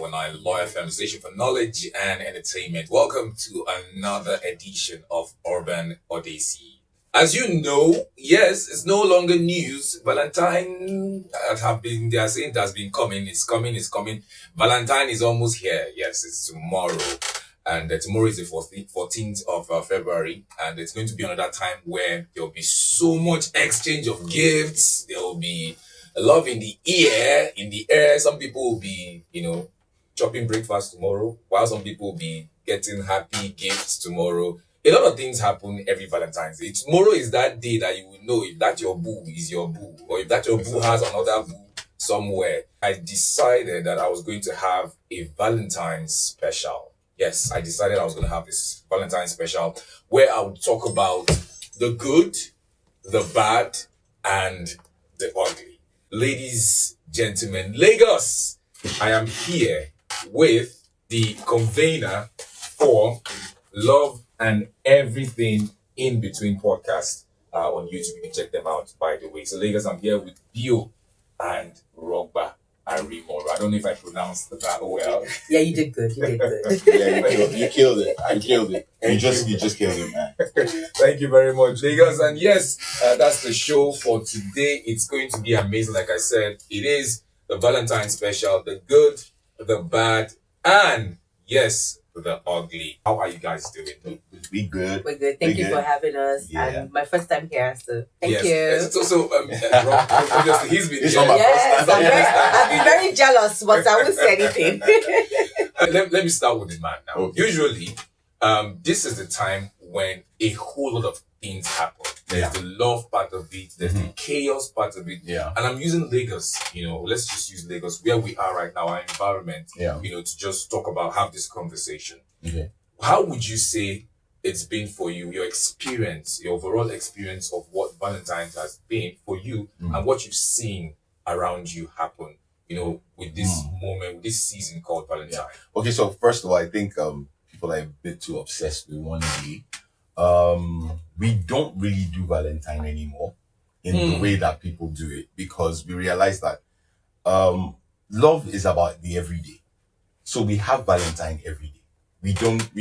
101.9 Lawyer FM station for knowledge and entertainment. Welcome to another edition of Urban Odyssey. As you know, yes, it's no longer news. Valentine they are saying it has been coming. It's coming. Valentine is almost here. Yes, it's tomorrow. And tomorrow is the 14th of February. And it's going to be another time where there will be so much exchange of gifts. There will be love in the air. Some people will be, chopping breakfast tomorrow, while some people will be getting happy gifts tomorrow. A lot of things happen every Valentine's Day. Tomorrow is that day that you will know if that your boo is your boo, or if that your boo has another boo somewhere. I decided that I was going to have a Valentine's special. Yes, I decided I was going to have this Valentine's special where I would talk about the good, the bad, and the ugly. Ladies, gentlemen, Lagos, I am here with the convener for Love and Everything in Between podcast on YouTube. You can check them out, by the way. So, Lagos, I'm here with Bio and Rogba Arimo. I don't know if I pronounced that well. Yeah, you did good. Yeah, you killed it. I killed it. You just killed it, man. Thank you very much, Lagos. And yes, that's the show for today. It's going to be amazing. Like I said, it is the Valentine special, the good, the bad, and yes, the ugly. How are you guys doing? We good. We're good. Thank you for having us. Yeah. And my first time here, so thank you. Yes. So, Rob, obviously, he's been It's here. not my Yes, first time. I've been very jealous, but I won't say anything. Let me start with the man now. Okay. Usually, this is the time when a whole lot of things happen. There's the love part of it, there's the chaos part of it. Yeah. And I'm using Lagos, let's just use Lagos, where we are right now, our environment, to just talk about, have this conversation. Okay. How would you say it's been for you, your experience, your overall experience of what Valentine's has been for you and what you've seen around you happen, with this moment, with this season called Valentine? Okay, so first of all, I think people are a bit too obsessed with one day. We don't really do Valentine anymore in the way that people do it, because we realize that love is about the everyday. So we have Valentine every day. We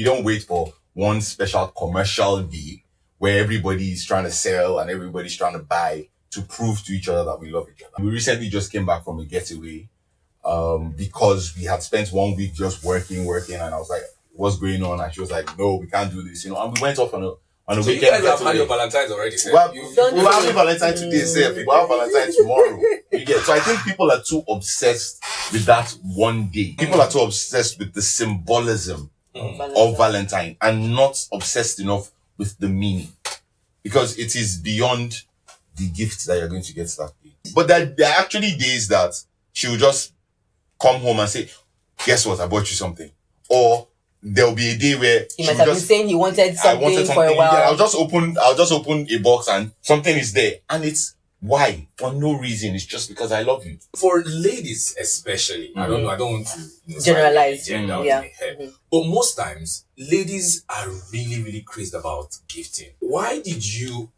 don't wait for one special commercial day where everybody is trying to sell and everybody's trying to buy to prove to each other that we love each other. We recently just came back from a getaway because we had spent 1 week just working, and I was like, what's going on? And she was like, no, we can't do this, and we went off on a So weekend. you guys have had your Valentines already, sir? Well, we'll have a Valentine today, sir. We'll have Valentine tomorrow. You get? So I think people are too obsessed with that one day. People are too obsessed with the symbolism of Valentine and not obsessed enough with the meaning, because it is beyond the gifts that you're going to get that day. But there are actually days that she will just come home and say, guess what, I bought you something. Or there'll be a day where He might have been saying he wanted something for a while. Yeah, I'll just open a box and something is there. And it's why? For no reason. It's just because I love you. For ladies especially, I don't want to Generalize. But most times, ladies are really, really crazy about gifting. Why did you,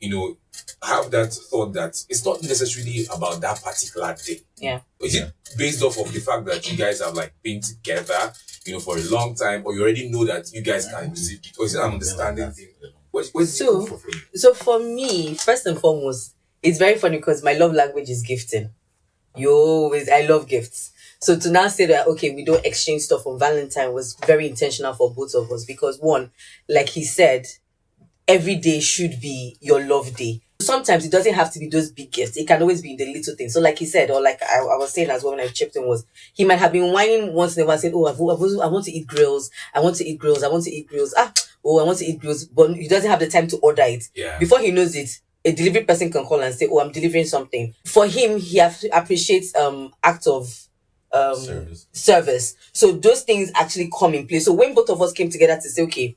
have that thought that it's not necessarily about that particular day? Yeah. Is it based off of the fact that you guys have been together, for a long time, or you already know that you guys can receive it? Or is it an understanding thing? What's it for you? So for me, first and foremost, it's very funny because my love language is gifting. I love gifts. So to now say that, okay, we don't exchange stuff on Valentine was very intentional for both of us, because one, like he said, every day should be your love day. Sometimes it doesn't have to be those big gifts. It can always be the little things. So like he said, or like I was saying as well when I chipped in, was he might have been whining once in a while, saying, oh, I want to eat grills. I want to eat grills. I want to eat grills. I want to eat grills. But he doesn't have the time to order it. Yeah. Before he knows it, a delivery person can call and say, oh, I'm delivering something. For him, he appreciates act of service. So those things actually come in place. So when both of us came together to say, okay,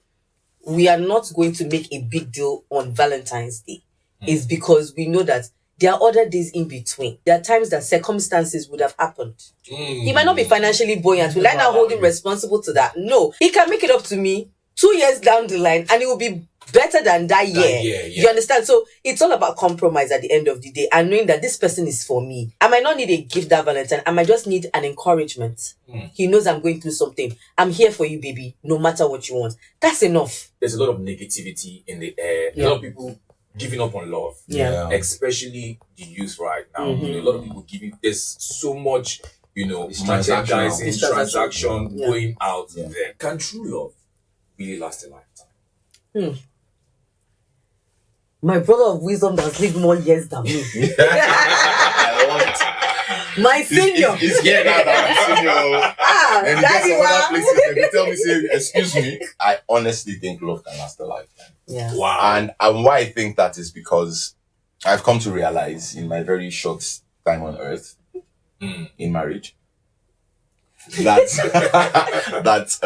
we are not going to make a big deal on Valentine's Day, is because we know that there are other days in between. There are times that circumstances would have happened. He might not be financially buoyant. Will I now hold him responsible to that? No. He can make it up to me 2 years down the line and it will be better than that year. Yeah. You understand? So it's all about compromise at the end of the day, and knowing that this person is for me. I might not need a gift that Valentine. I might just need an encouragement. He knows I'm going through something. I'm here for you, baby, no matter what you want. That's enough. There's a lot of negativity in the air. A lot of people giving up on love. Yeah. Especially the youth right now. A lot of people giving. There's so much, It's merchandising, transactional. transaction Yeah. going out there. Can true love really last a lifetime? My brother of wisdom has lived more years than me. I love it. My senior. He's here now that I'm senior. And he gets Daddy, some wow. other places and they tell me, say, excuse me. I honestly think love can last a lifetime. Yeah. Wow. And why I think that is because I've come to realize in my very short time on earth, in marriage, that that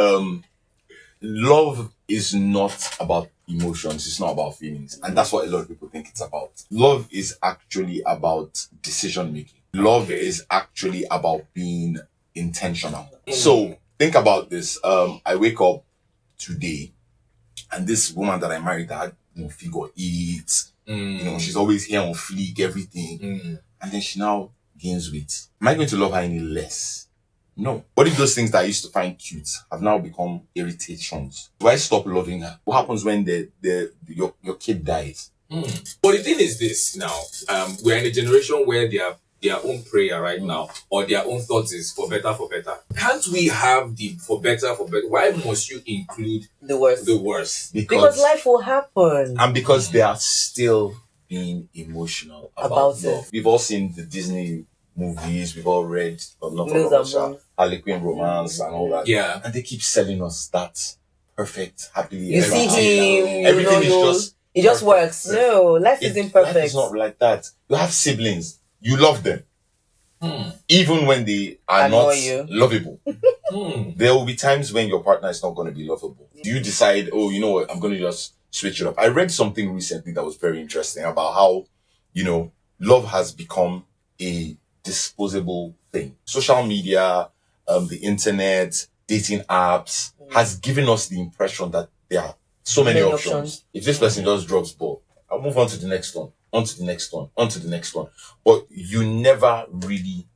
love is not about emotions, it's not about feelings. And that's what a lot of people think it's about. Love is actually about decision making. Love is actually about being intentional. So think about this. I wake up today and this woman that I married that had figure eight, she's always here on fleek, everything. And then she now gains weight. Am I going to love her any less? No. What if those things that I used to find cute have now become irritations? Do I stop loving her? What happens when your kid dies? But the thing is this now, we're in a generation where their own prayer right now, or their own thoughts is for better, for better. Can't we have the for better, for better? Why must you include The worst. the worst? Because life will happen. And because they are still being emotional about About love. it. We've all seen the Disney movies, we've all read Those are Harlequin romance and all that. Yeah. And they keep selling us that perfect, happily You ever see after. him, Everything is just it just perfect. works. No, life isn't perfect. Life is not like that. You have siblings. You love them. Even when they are Annoy not you. lovable. There will be times when your partner is not going to be lovable. Do you decide, oh, you know what, I'm going to just switch it up? I read something recently that was very interesting about how, love has become a disposable thing. Social media, the internet, dating apps has given us the impression that there are so many options. If this person just drops ball, I'll move on to the next one, on to the next one, on to the next one. But you never really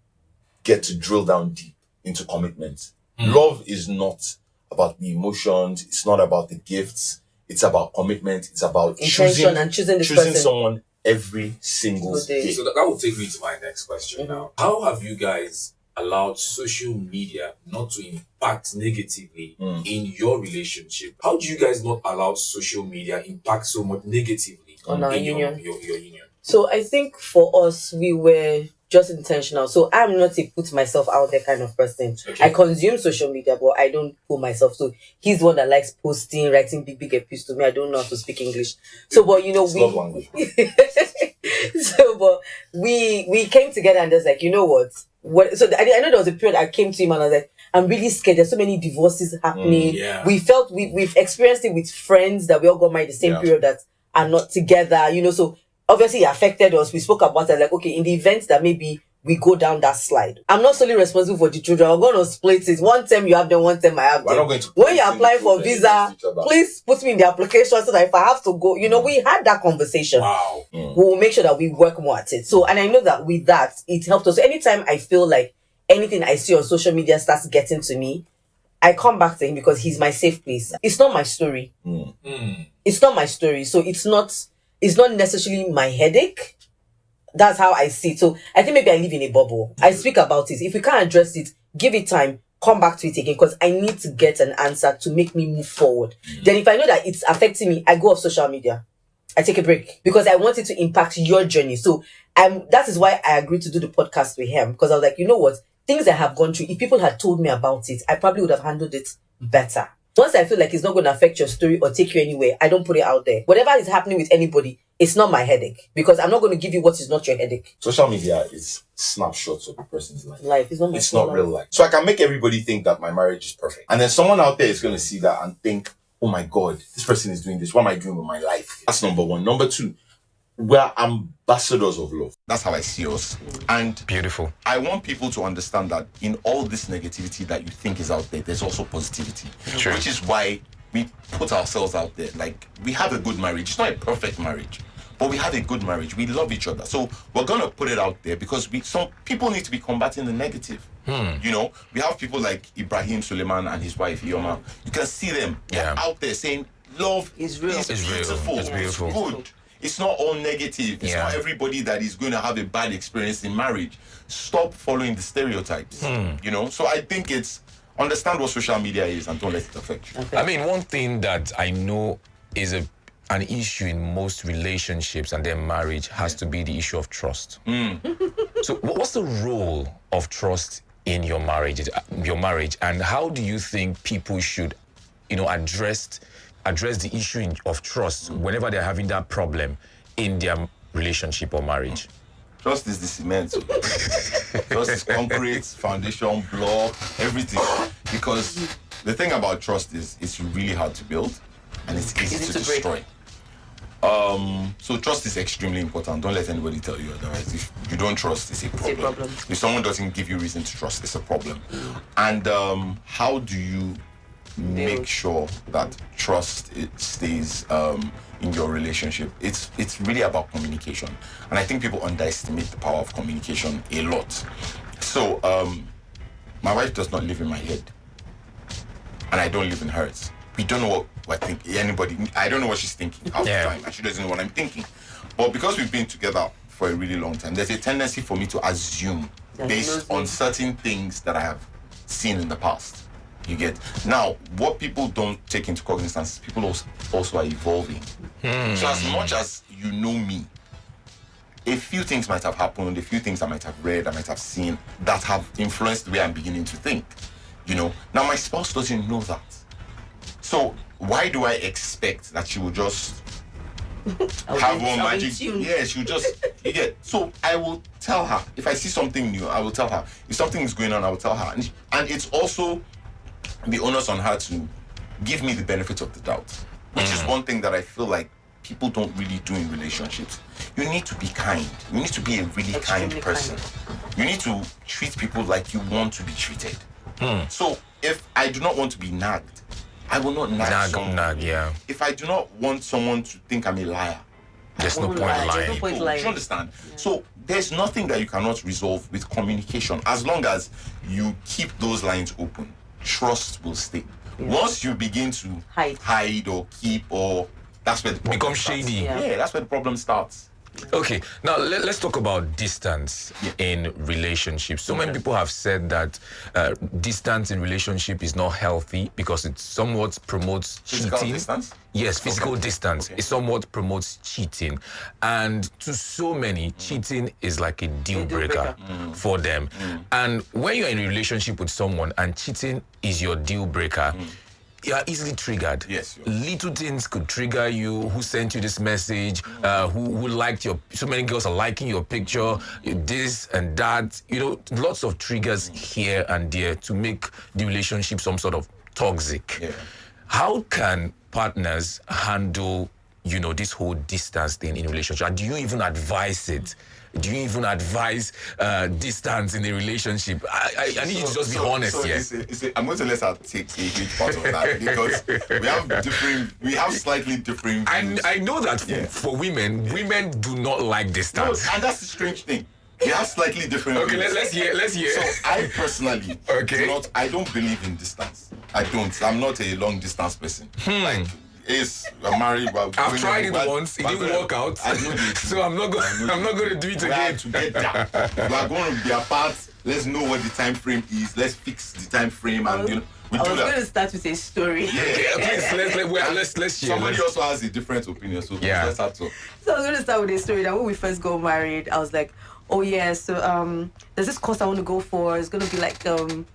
get to drill down deep into commitment. Love is not about the emotions. It's not about the gifts. It's about commitment. It's about Intention and choosing this person. someone every single Good day. day. So that will take me to my next question now. How have you guys allowed social media not to impact negatively in your relationship? How do you guys not allow social media impact so much negatively On our in union? your union? So I think for us, we were just intentional. So I'm not a put myself out there kind of person. Okay. I consume social media, but I don't put myself. So he's one that likes posting, writing big epistles to me. I don't know how to speak English. So, but It's love language. but we came together and just like, you know what? I know there was a period I came to him and I was like, I'm really scared. There's so many divorces happening. Yeah. We felt we've experienced it with friends that we all got married the same period that are not together, so obviously it affected us. We spoke about it like, okay, in the event that maybe we go down that slide, I'm not solely responsible for the children. I'm going to split it. One term you have them, one term I have We're them. not going to When you're put applying for anything visa, against each other. please put me in the application so that if I have to go, we had that conversation. Wow. We will make sure that we work more at it. So, and I know that with that, it helped us. So anytime I feel like anything I see on social media starts getting to me, I come back to him because he's my safe place. It's not my story. It's not my story. So it's not necessarily my headache. That's how I see it. So I think maybe I live in a bubble. I speak about it. If we can't address it, give it time, come back to it again, because I need to get an answer to make me move forward. Then if I know that it's affecting me, I go off social media. I take a break because I want it to impact your journey. So that is why I agreed to do the podcast with him, because I was like, you know what? Things I have gone through, if people had told me about it, I probably would have handled it better. Once I feel like it's not going to affect your story or take you anywhere, I don't put it out there. Whatever is happening with anybody, it's not my headache, because I'm not going to give you what is not your headache. Social media is snapshots of a person's life. Life is not my It's not real life. So I can make everybody think that my marriage is perfect. And then someone out there is going to see that and think, oh my God, this person is doing this. What am I doing with my life? That's number one. Number two, we're ambassadors of love. That's how I see us. And Beautiful. I want people to understand that in all this negativity that you think is out there, there's also positivity. True. Which is why we put ourselves out there. Like, we have a good marriage. It's not a perfect marriage, but we have a good marriage. We love each other. So we're gonna put it out there because some people need to be combating the negative. You know, we have people like Ibrahim Suleiman and his wife Ioma. You can see them out there saying love It's real. is It's real. beautiful. It's beautiful. It's good. It's not all negative. It's not everybody that is going to have a bad experience in marriage. Stop following the stereotypes. You know, so I think it's understand what social media is and don't let it affect you. I mean, one thing that I know is an issue in most relationships and their marriage has to be the issue of trust. So what's the role of trust in your marriage, and how do you think people should, address the issue of trust whenever they're having that problem in their relationship or marriage? Trust is the cement. Trust is concrete, foundation, block, everything. Because the thing about trust is it's really hard to build and it's easy to destroy. So trust is extremely important. Don't let anybody tell you otherwise. If you don't trust, it's a problem. If someone doesn't give you reason to trust, it's a problem. And how do you make sure that trust stays in your relationship? It's really about communication, and I think people underestimate the power of communication a lot. So my wife does not live in my head, and I don't live in hers. We don't know what I don't know what she's thinking half the time, and she doesn't know what I'm thinking. But because we've been together for a really long time, there's a tendency for me to assume based on certain things that I have seen in the past. You get? Now, what people don't take into cognizance is people also are evolving. So as much as you know me, a few things might have happened, a few things I might have read, I might have seen that have influenced the way I'm beginning to think. Now my spouse doesn't know that. So why do I expect that she will just have one magic? Yeah, she'll just, you get? So I will tell her. If I see something new, I will tell her. If something is going on, I will tell her. And it's also the onus on her to give me the benefit of the doubt, which is one thing that I feel like people don't really do in relationships. You need to be kind. You need to be a really kind person. You need to treat people like you want to be treated. So if I do not want to be nagged, I will not nag someone. If I do not want someone to think I'm a liar, there's no point lying. Do you understand? So there's nothing that you cannot resolve with communication. As long as you keep those lines open, trust will stay. Once you begin to hide or keep, or that's where the problem become starts. shady. Yeah, that's where the problem starts. Okay, now let's talk about distance in relationships. So many people have said that distance in relationship is not healthy because it somewhat promotes Physical cheating. distance? Yes, physical distance. It somewhat promotes cheating. And to so many, cheating is like a deal breaker for them. And when you're in a relationship with someone and cheating is your deal breaker, you are easily triggered. Yes. Little things could trigger you. Who sent you this message? Who liked your? So many girls are liking your picture. This and that. Lots of triggers here and there to make the relationship some sort of toxic. Yeah. How can partners handle, this whole distance thing in a relationship? And do you even advise it? Do you even advise distance in a relationship? I need you to just be honest here. I'm going to let her take a huge part of that because we have slightly different views. I know that for women do not like distance. No, and that's the strange thing. We have slightly different views. Okay, let's hear. So I personally I don't believe in distance. I don't. I'm not a long distance person. I'm married. I've tried it once. It didn't work out. So I'm not going to do it again. Together. We are going to be apart. Let's know what the time frame is. Let's fix the time frame, and we do that. I was going to start with a story. Let's hear. Somebody also has a different opinion, so let's have to. So I was going to start with a story that when we first got married, I was like, oh yeah, so there's this course I want to go for. It's going to be like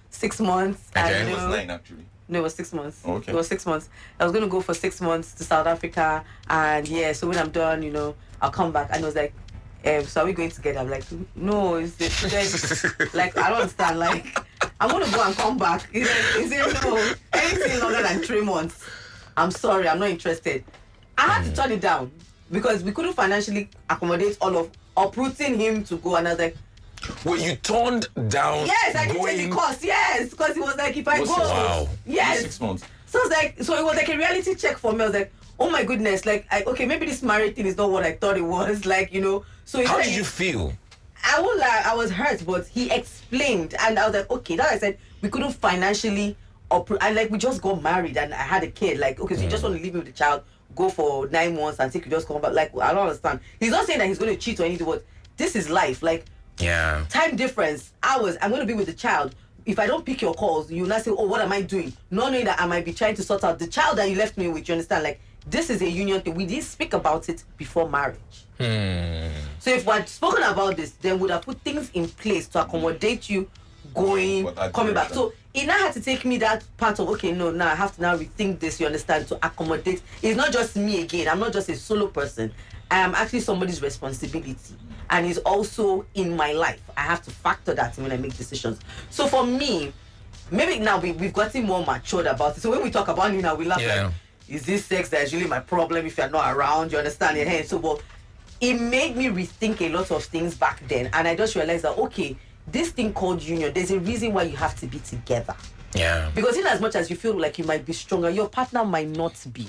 6 months. It was 9 actually. No, it was 6 months. Oh, okay. It was 6 months. I was going to go for 6 months to South Africa. And so when I'm done, I'll come back. And I was like, so are we going together? I'm like, no, it's like, I don't understand. Like, I want to go and come back. He said, no, anything longer than 3 months. I'm sorry, I'm not interested. I had to turn it down because we couldn't financially accommodate all of uprooting him to go. And I was like, well, you turned down. Yes, I did take the course. Yes, because he was like, if I go, Wow. yes. 6 months. So So I was like, so it was like a reality check for me. I was like, oh my goodness, like, okay, maybe this married thing is not what I thought it was. Like, you know, so How did you feel? I won't lie, I was hurt, but he explained, and I was like, okay. That I said we couldn't financially, and like we just got married, and I had a kid. Like, okay, so you just want to leave me with the child, go for 9 months, and think you just come back. Like, I don't understand. He's not saying that he's going to cheat or anything, but this is life. Like, Yeah. time difference, hours. I'm going to be with the child. If I don't pick your calls, you not say, oh, what am I doing? Not knowing that I might be trying to sort out the child that you left me with. You understand? Like, this is a union thing. We didn't speak about it before marriage. So if we had spoken about this, then would have put things in place to accommodate you going, coming back. So it now had to take me that part of, okay, no, now I have to now rethink this, you understand, to accommodate. It's not just me again. I'm not just a solo person. I am actually somebody's responsibility. And it's also in my life. I have to factor that when I make decisions. So for me, maybe now we've gotten more matured about it. So when we talk about it now, we laugh like, is this sex that is really my problem if you're not around? You understand? Yeah. So, but it made me rethink a lot of things back then. And I just realized that, okay, this thing called union, there's a reason why you have to be together. Yeah. Because in as much as you feel like you might be stronger, your partner might not be.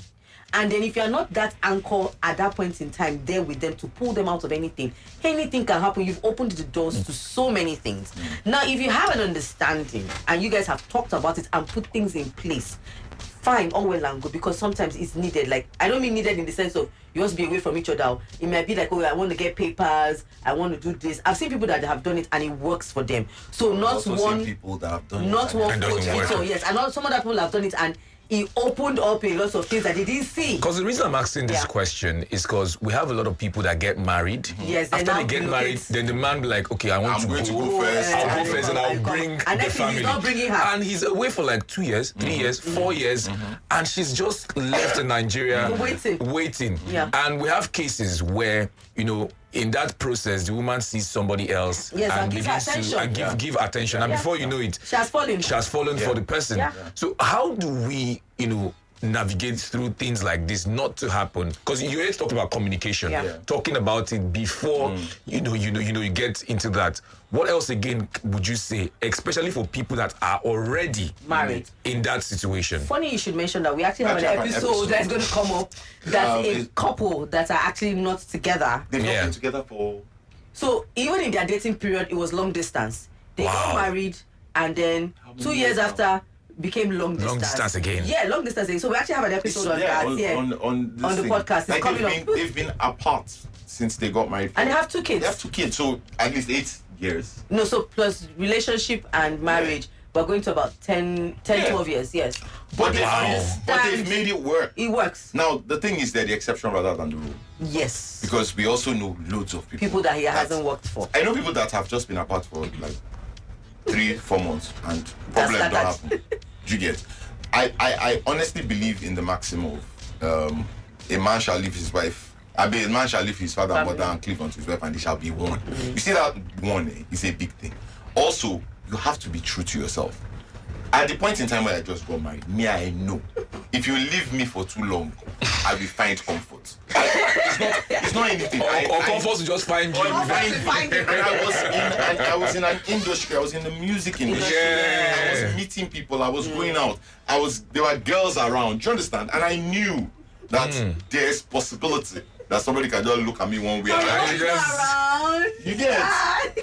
And then if you're not that anchor at that point in time there with them to pull them out of anything can happen. You've opened the doors to so many things. Now, if you have an understanding and you guys have talked about it and put things in place, fine, all well and good, because sometimes it's needed. Like, I don't mean needed in the sense of you must be away from each other. It might be like, oh, I want to get papers, I want to do this. I've seen people that have done it and it works for them. So not one people that have done not it one coach. Yes, and not some other people have done it and it opened up a lot of things that they didn't see. Because the reason I'm asking this question is because we have a lot of people that get married. Yes, after they get married, then the man be like, okay, I'm going to go first. I'll go first and I'll bring the family. He's not bringing her. And he's away for like 2 years, 3 years, 4 years, and she's just left in Nigeria waiting. Yeah. And we have cases where, you know, in that process, the woman sees somebody else and begins to give attention. And before you know it, she has fallen for the person. So how do we, you know, navigate through things like this not to happen? Because you already talked about communication, talking about it before you get into that. What else again would you say, especially for people that are already married in that situation? Funny you should mention that. We actually have an episode that's going to come up that's a couple that are actually not together. They've not been together for... So even in their dating period, it was long distance. They got married and then 2 years after became long distance. Long distance again. Yeah, long distance again. So we actually have an episode on that on the podcast. It's coming up. They've been apart since they got married. And they have 2 kids. They have 2 kids, so at least 8 years. No, so plus relationship and marriage, we're going to about 10 12 years, yes. But they've made it work. It works. Now, the thing is that the exception rather than the rule. Yes. Because we also know loads of people that he hasn't worked for. I know people that have just been apart for like 3-4 months and problems don't happen. You get? I honestly believe in the maxim of a man shall leave his wife. A man shall leave his father and mother and cleave unto his wife, and they shall be one. You see, that one is a big thing. Also, you have to be true to yourself. At the point in time where I just got married, I know if you leave me for too long, I will find comfort. It's not anything. Or comfort to just find you. And I was in an industry. I was in the music industry. I was meeting people. I was going out. There were girls around. Do you understand? And I knew that there's possibility that somebody can just look at me one way you get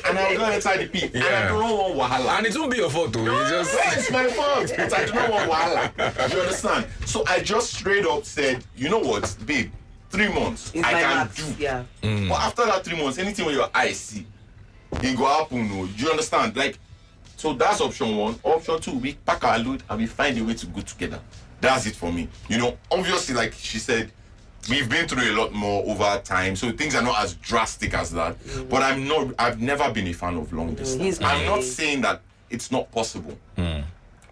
and I'll go inside the pit and I don't want wahala. And it won't be your fault too. It's my fault, but I don't want wahala. You understand? So I just straight up said, you know what, babe, 3 months I can do. But after that 3 months, anything with your eyes see, it go happen. No, you understand? Like, so that's option 1. Option 2, we pack our load and we find a way to go together. That's it for me. You know, obviously, like she said, we've been through a lot more over time, so things are not as drastic as that. But I've never been a fan of long distance. I'm not saying that it's not possible.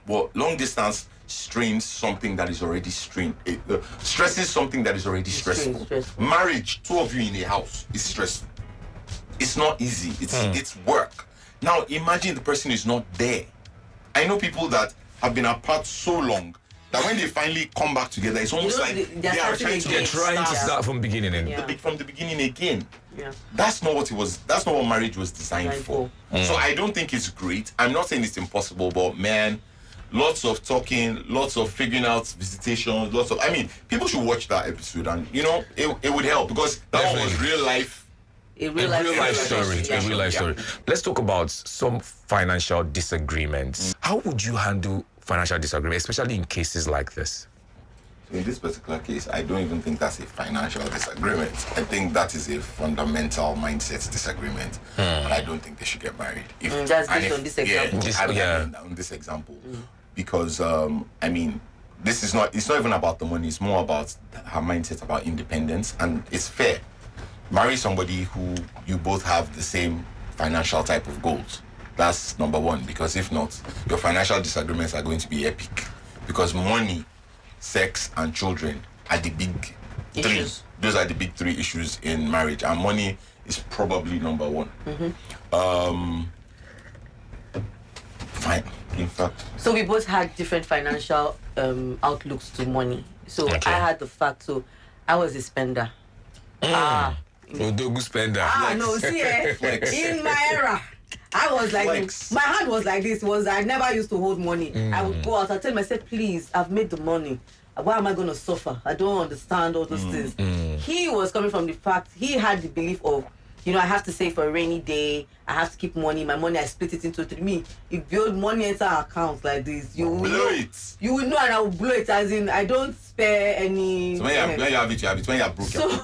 But long distance strains something that is already strained. It stresses something that is already stressful. Marriage, 2 of you in a house, is stressful. It's not easy. It's work. Now imagine the person is not there. I know people that have been apart so long that when they finally come back together, it's almost like they are trying to start from the beginning. From the beginning again. That's not what it was. That's not what marriage was designed for. So I don't think it's great. I'm not saying it's impossible, but man, lots of talking, lots of figuring out visitations, lots of. I mean, people should watch that episode, and it would help because that one was real life. A real life story. Yeah. A real life story. Let's talk about some financial disagreements. How would you handle financial disagreements, especially in cases like this? So in this particular case, I don't even think that's a financial disagreement. I think that is a fundamental mindset disagreement. And I don't think they should get married. That's based on this example. On this example. Because, I mean, it's not even about the money. It's more about her mindset about independence. And it's fair. Marry somebody who you both have the same financial type of goals. That's number one. Because if not, your financial disagreements are going to be epic. Because money, sex, and children are the big issues. Three. Those are the big three issues in marriage, and money is probably number one. Fine. In fact, so we both had different financial outlooks to money. So Okay. I had the fact. So I was a spender. Odogu spender. No, see, Flex. in my era, I was like, Flex. my hand was like this. I never used to hold money. I would go out. I tell myself, please, I've made the money. Why am I going to suffer? I don't understand all those things. He was coming from the fact, he had the belief of, I have to save for a rainy day. I have to keep money. My money, I split it into three. Me, if your money enter our account like this, you will blow know. it. You will know, and I will blow it. As in, I don't spare any. So when you have it, you have it. When you are broke, So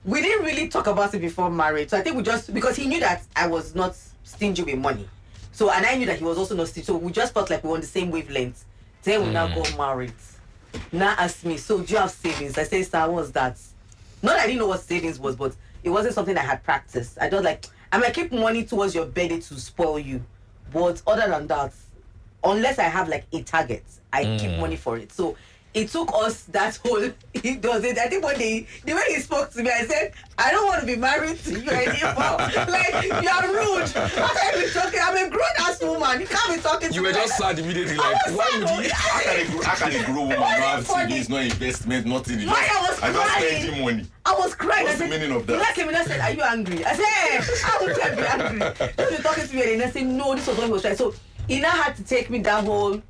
we didn't really talk about it before marriage. So I think we just, because he knew that I was not stingy with money. So, and I knew that he was also not stingy. So we just felt like we were on the same wavelength. Then we now got married. Now ask me, so do you have savings? I say, sir, what's that? Not that I didn't know what savings was, but it wasn't something I had practiced. I just like, I might keep money towards your birthday to spoil you. But other than that, unless I have like a target, I keep money for it. So it took us that whole, he does it. I think one day, the way he spoke to me, I said, I don't want to be married to you anymore. Like, you're rude. How can you be talking? I'm a grown ass woman. You can't be talking to You me. were just sad immediately, like, why would he? how can a grown woman not have savings, no investment, nothing? I was I just crying. spending money. I was crying. What's I said, the meaning of that? He like came in and said, are you angry? I said, hey, how would I be angry? Just be talking to me and I said, no, this was what he was trying. So he now had to take me that whole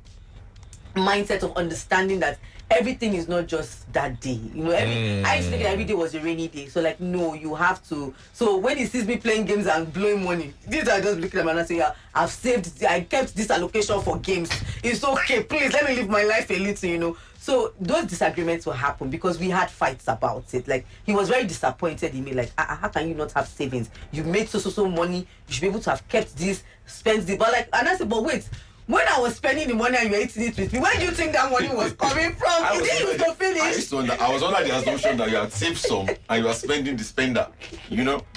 mindset of understanding that everything is not just that day. I used to think every day was a rainy day. So like, no, you have to. So when he sees me playing games and blowing money, these are just looking at me and I say, yeah, I've saved, I kept this allocation for games. It's okay, please let me live my life a little, So those disagreements will happen because we had fights about it. Like, he was very disappointed in me. Like, how can you not have savings? You made so money. You should be able to have kept this, spent this. But like, and I said, but wait. When I was spending the money and you were eating it with me, where do you think that money was coming from? You didn't use to finish. I was under the assumption that you had saved some and you are spending the spender.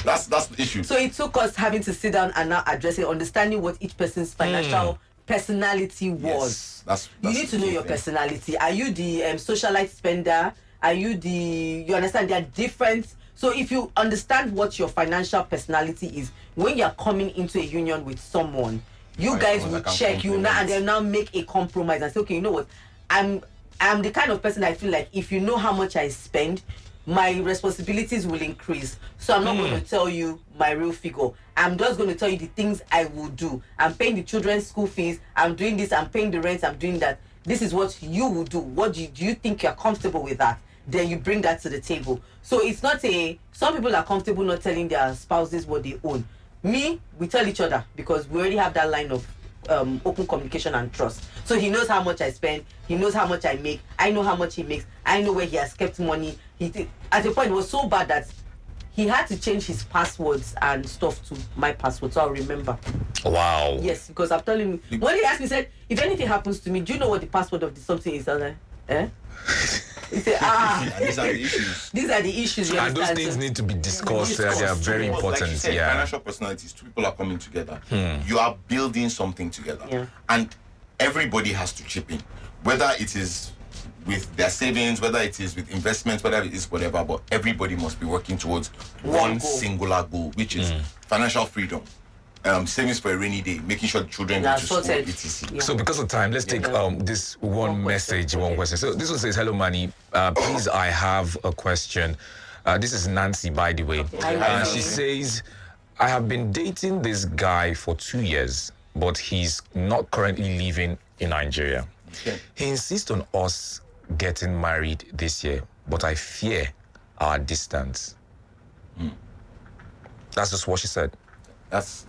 That's the issue. So it took us having to sit down and now address it, understanding what each person's financial personality was. Yes, you need to know your personality. Are you the socialite spender? Are you you understand? They are different. So if you understand what your financial personality is, when you're coming into a union with someone, you guys will check you now and they'll now make a compromise and say, okay, you know what? I'm the kind of person I feel like if you know how much I spend, my responsibilities will increase. So I'm not going to tell you my real figure. I'm just going to tell you the things I will do. I'm paying the children's school fees. I'm doing this. I'm paying the rent. I'm doing that. This is what you will do. What do you think you're comfortable with that? Then you bring that to the table. So it's not some people are comfortable not telling their spouses what they own. Me, we tell each other because we already have that line of open communication and trust. So he knows how much I spend. He knows how much I make. I know how much he makes. I know where he has kept money. At a point, it was so bad that he had to change his passwords and stuff to my password, so I'll remember. Wow. Yes, because I'm telling him. When he asked me, he said, if anything happens to me, do you know what the password of the something is? I was like, eh? He said, These are the issues. These are the issues. You And those understand? things need to be discussed. They are very Like important. you said, Yeah. financial personalities, two people are coming together. You are building something together. Yeah. And everybody has to chip in. Whether it is with their savings, whether it is with investments, whether it is whatever, but everybody must be working towards one goal. singular goal, which is financial freedom. Savings for a rainy day, making sure the children go to school, sorted. etc. Yeah. So because of time, let's take this one message, one question. So this one says, hello, Manny. Please, I have a question. This is Nancy, by the way. She says, I have been dating this guy for 2 years, but he's not currently living in Nigeria. Okay. He insists on us getting married this year, but I fear our distance. That's just what she said. That's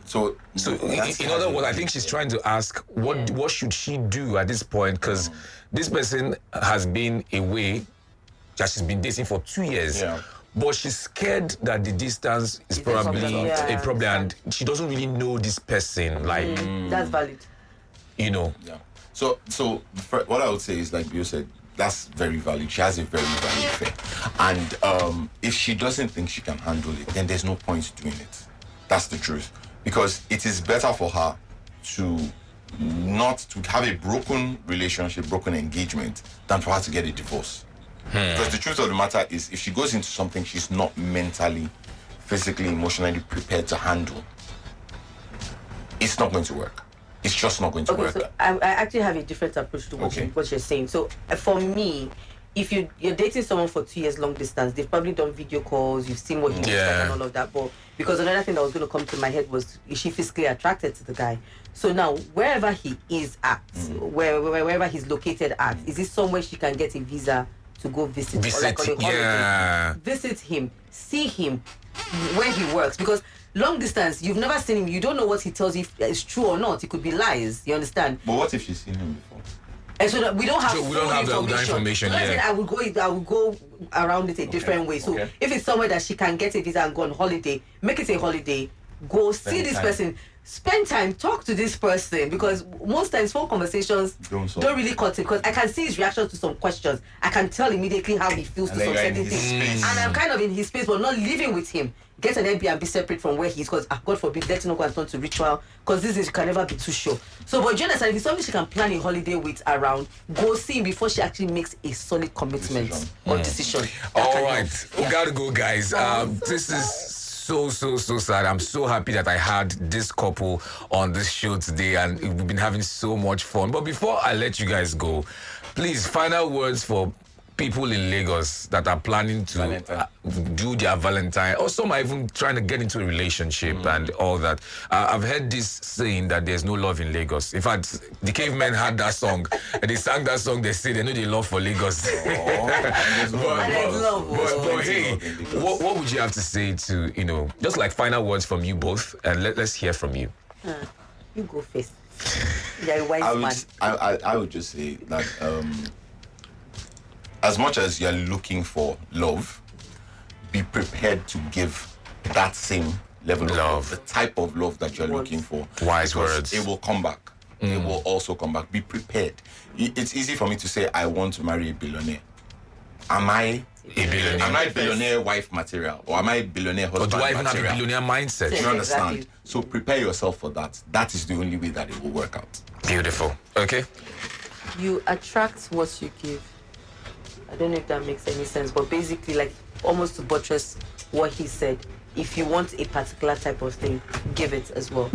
so. So, that's in other words, I think she's trying to ask what should she do at this point? Because this person has been away, that she's been dating for 2 years. Yeah. But she's scared that the distance is a probably problem. Yeah, a problem, and she doesn't really know this person. Like, That's valid. you know. Yeah. So what I would say is, like you said, that's very valid. She has a very valid fear, and if she doesn't think she can handle it, then there's no point doing it. That's the truth, because it is better for her to not to have a broken relationship, broken engagement, than for her to get a divorce. Because the truth of the matter is, if she goes into something she's not mentally, physically, emotionally prepared to handle, it's not going to work. It's just not going to work. So I actually have a different approach to what you're saying. So for me, if you're dating someone for 2 years long distance, they've probably done video calls, you've seen what he looks like and all of that. But because another thing that was going to come to my head was, is she physically attracted to the guy? So now, wherever he is at, wherever he's located at, is it somewhere she can get a visa to go visit, or like on a holiday? Visit him, see him where he works, because long distance, you've never seen him, you don't know what he tells you, if it's true or not. It could be lies, you understand? But what if she's seen him before? And so we don't have that information. So I will go around it a different way. So if it's somewhere that she can get a visa and go on holiday, make it a holiday, go see this person, spend time, talk to this person, because most times phone conversations don't really cut it, because I can see his reaction to some questions. I can tell immediately how he feels to some certain things, and I'm kind of in his space but not living with him. Get an Airbnb separate from where he is, because God forbid, let's not go and turn to ritual, because this is, you can never be too sure. So, but do you understand, if it's something she can plan a holiday with around, go see him before she actually makes a solid commitment or decision. All right, we gotta go, guys. This is so sad. I'm so happy that I had this couple on this show today, and we've been having so much fun. But before I let you guys go, please, final words for people in Lagos that are planning to do their Valentine, or some are even trying to get into a relationship and all that. I've heard this saying that there's no love in Lagos. In fact, the cavemen had that song, and they sang that song. They say they know they love for Lagos. But hey, what would you have to say to, just like final words from you both, and let's hear from you. You go first. You're a wise man. I would just say that as much as you're looking for love, be prepared to give that same level of love, the type of love that you're looking for. Wise words. It will come back. It will also come back. Be prepared. It's easy for me to say, I want to marry a billionaire. Am I a billionaire? Am I billionaire wife material? Or am I billionaire husband material? Or do I even have a billionaire mindset? Do you understand? Exactly. So prepare yourself for that. That is the only way that it will work out. Beautiful. Okay. You attract what you give. I don't know if that makes any sense, but basically, like, almost to buttress what he said, if you want a particular type of thing, give it as well.